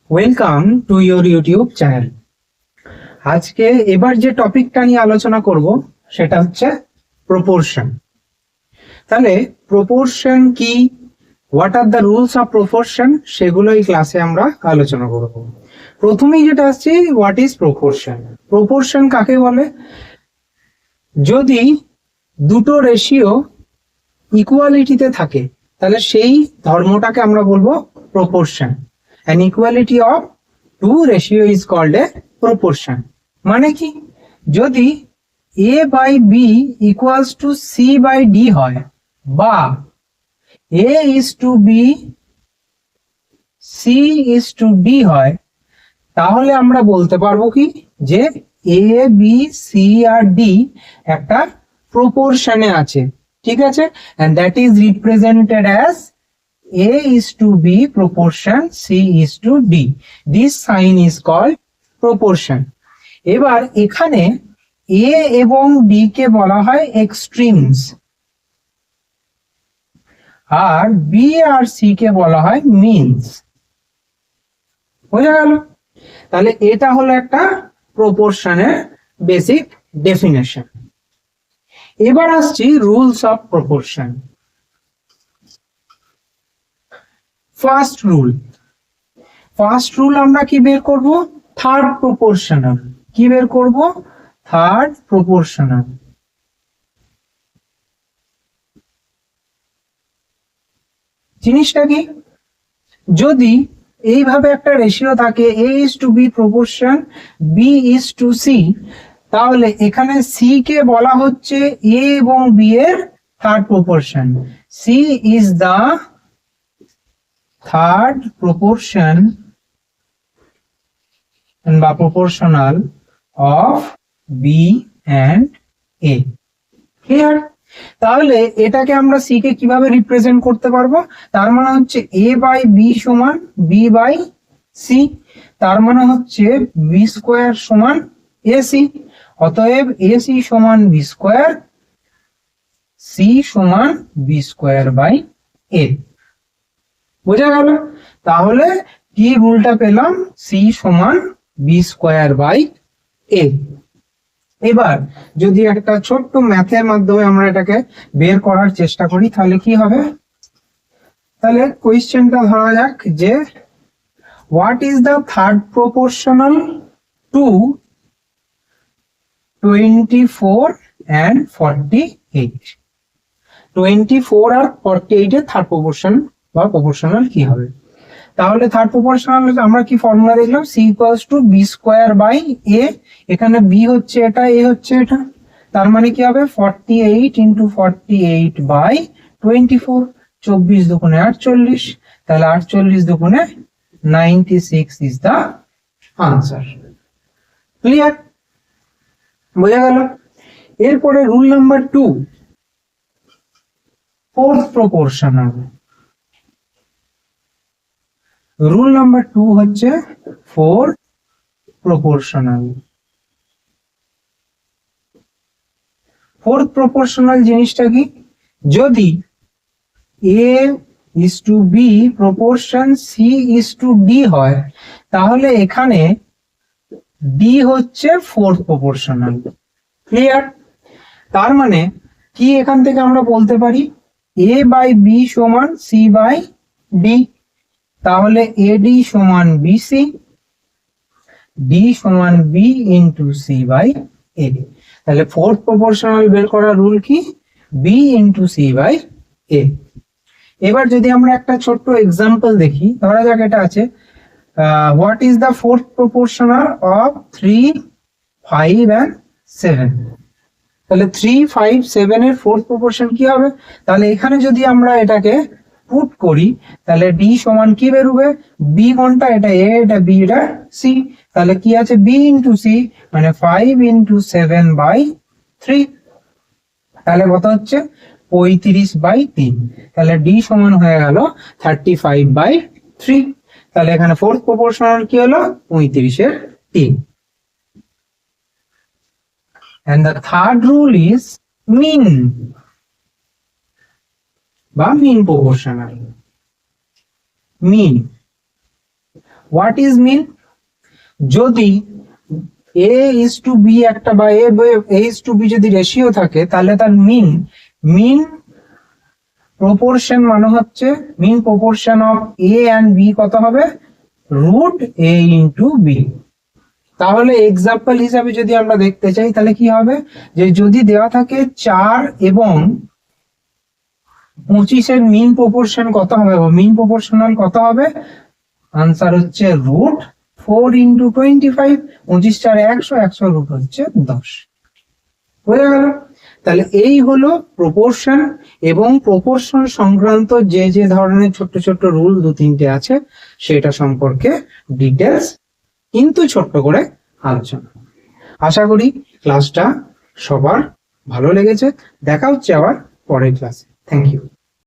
Welcome to your YouTube channel. আজকে এবার যে টপিকটা নিয়ে আলোচনা করব সেটা হচ্ছে প্রপোর্শন। তাহলে প্রপোর্শন কি, what are the rules of proportion, সেগুলো এই ক্লাসে আমরা আলোচনা করব। প্রথমেই যেটা আসছে, হোয়াট ইজ প্রপোর্শন। প্রপোর্শন কাকে বলে? যদি দুটো রেশিও ইকুয়ালিটিতে থাকে তাহলে সেই ধর্মটাকে আমরা বলবো proportion. An equality of two ratio is called a proportion. মানে কি? যদি a by b equals to c by d হয় বা a is to b c is to d হয়, তাহলে আমরা বলতে পারবো কি যে a b c R d একটা প্রপোর্শনে আছে, ঠিক আছে? and that is represented as A is to B proportion C is to D. This sign is called proportion. এবার এখানে A এবং D কে বলা হয় এক্সট্রিমস আর B আর C কে বলা হয় মিনস। বোঝা গেল? তাহলে এটা হলো একটা প্রপোর্শনের বেসিক ডেফিনেশন। এবার আসছি rules of proportion. First rule আমরা কি বের করব? Third proportional. কি বের করব? Third proportional. জিনিসটা কি? যদি এইভাবে একটা রেশিও থাকে a is to b proportion b is to c, তাহলে এখানে c কে বলা হচ্ছে a এবং b এর third proportion. c is the third proportion বা proportional of B and A. Clear? তাহলে এটাকে আমরা C কে কিভাবে রিপ্রেজেন্ট করতে পারবো? তার মানে হচ্ছে A বাই B সমান B বাই C, তার মানে হচ্ছে B স্কোয়ার সমান AC। অতএব AC সমান B স্কোয়ার, C সমান B স্কোয়ার বাই A। বোঝা গেল? তাহলে কি রুলটা পেলাম? C সমান B স্কোয়ার বাই A। এবার যদি একটা ছোট্ট ম্যাথের মাধ্যমে আমরা এটাকে বের করার চেষ্টা করি তাহলে কি হবে? তাহলে কোয়েশ্চেনটা ধরা যাক যে what is the third proportional to 24 and 48? 24 আর 48 এর থার্ড প্রপোর্শন বা প্রপোর্শনাল কি হবে? তাহলে থার্ড প্রপোর্শনাল আমরা কি ফর্মুলা দেখলাম? c equals to b square by a। এখানে b হচ্ছে এটা, a হচ্ছে এটা, তার মানে কি হবে 48 ইনটু 48 বাই 24। 24 দুগুণে 48, তাহলে 48 দুগুণে 96 ইজ দা আনসার। ক্লিয়ার? বোঝা গেল? এরপরে rule number 2, fourth proportional. Rule number 2 হচ্ছে ফোর্থ প্রপোর্শনাল। ফোর্থ প্রপোর্শনাল জিনিসটা কি? যদি A is to B proportion C is to D হয়, তাহলে এখানে D হচ্ছে ফোর্থ প্রপোর্শনাল। ক্লিয়ার? তার মানে কি এখান থেকে আমরা বলতে পারি A বাই B সমান C বাই D, তাহলে AD সমান BC, D সমান B into C by A। তাহলে ফোর্থ প্রপোর্শনাল বের করার রুল কি? B into C by A। এবার যদি আমরা একটা ছোট্ট এক্সাম্পল দেখি, ধরা যাক এটা আছে what is the fourth proportional of 3, 5 and 7? তাহলে 3, 5, 7 এর ফোর্থ প্রপোর্শন কি হবে? তাহলে এখানে যদি আমরা এটাকে পুট করি তাহলে D সমান কি বেরোবে? B কোনটা? এটা A, এটা B, এটা C। তাহলে কি আছে? B ইন্টু C মানে 5 ইন্টু 7 বাই 3। তাহলে কত হচ্ছে? 35 বাই 3। তাহলে D সমান হয়ে গেল 35 বাই 3। তাহলে এখানে ফোর্থ প্রপোর্শনাল কি হলো? 35 এর 3। And the third rule is mean বা mean proportional. Mean what is mean? যদি এ ইজ টু বি একটা বা এ ইজ টু বি যদি রেশিও থাকে, তাহলে তার মিন প্রপোর্শন মানে হচ্ছে mean proportion of A and B কত হবে? Root A into B. তাহলে এক্সাম্পল হিসাবে যদি আমরা দেখতে চাই তাহলে কি হবে, যে যদি দেওয়া থাকে 4 এবং 25 এর মিন প্রপোর্শন কত হবে, মিন প্রপোর্শনাল কত হবে? আনসার হচ্ছে রুট 4 ইন্টু 25, 25 4 100, 100 রুট হচ্ছে 10। হয়ে গেল। তাহলে এই হলো প্রপোর্শন এবং প্রপোর্শন সংক্রান্ত যে যে ধরনের ছোট্ট ছোট্ট রুল 2-3টে আছে সেটা সম্পর্কে ডিটেলস কিন্তু ছোট্ট করে আলোচনা। আশা করি ক্লাসটা সবার ভালো লেগেছে। দেখা হচ্ছে আবার পরের ক্লাসে। Thank you.